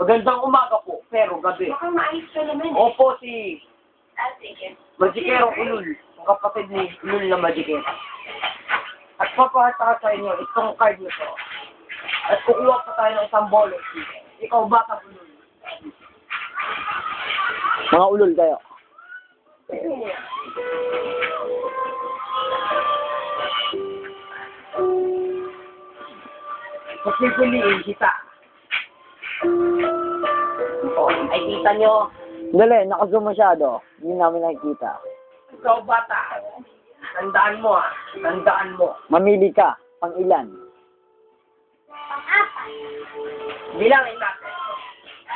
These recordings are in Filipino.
Magandang umaga po, pero gabi. Mukhang maayos ka naman eh. Opo, si Sige. Magikero Ulul, ang kapatid ni Ulul na Magikero. At papakita ko sa inyo itong card nito. At kukuha pa tayo ng isang bolos. Ikaw, Batang Ulul. Mga ulol kayo. Pagpipiliin kita. O, ay kita nyo. Dali, nakazoom masyado. Hindi namin nakikita. Ikaw, bata. Tandaan mo ah. Tandaan mo. Mamili ka. Pang ilan? Bilangin natin.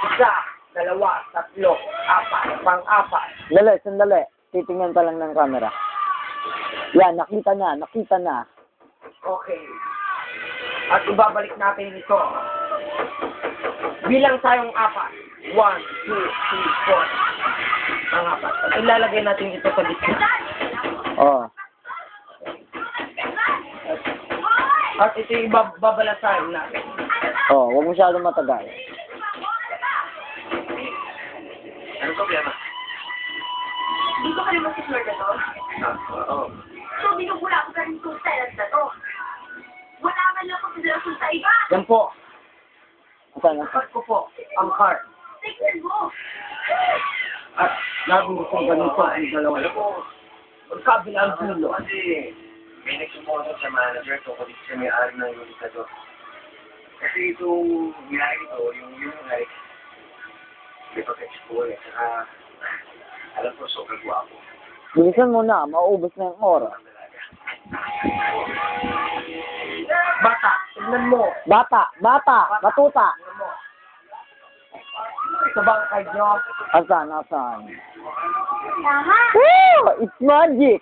Isa, dalawa, tatlo, apat, pang-apat. Dali, sandali. Titingnan pa lang ng camera. Yan, nakita na. Nakita na. Okay. At ibabalik natin ito. Bilang tayong apat. 1, 2, 3, 4. Ang apat. At ilalagay natin ito sa gitna. Oh. At ito yung babalasahin natin. Oh, huwag masyadong matagal. Anong problema? Dito ka naman si Flor na to? Oo. So, binubula ko ka rin itong styles na to. Wala man lang konsiderasyon sa iba. Yan po. Saan na? Dapat ko po ang card. Tignan mo. At laging gusto ganito ang dalawa. Magkabila ang dulo. Kasi may nagsuporta sa manager tungkol dito sa may-ari ng Unicador. Kasi itong may-ari ito, yung like, may pag-explore. Saka, alam ko, sobrang guwapo. Bilisan mo na. Mauubos na yung oras. Bata, tignan mo. Bata! Bata! Batuta! Tignan mo. Ito ba ang card nyo? Asan? Asan? Tama. Woo! It's magic!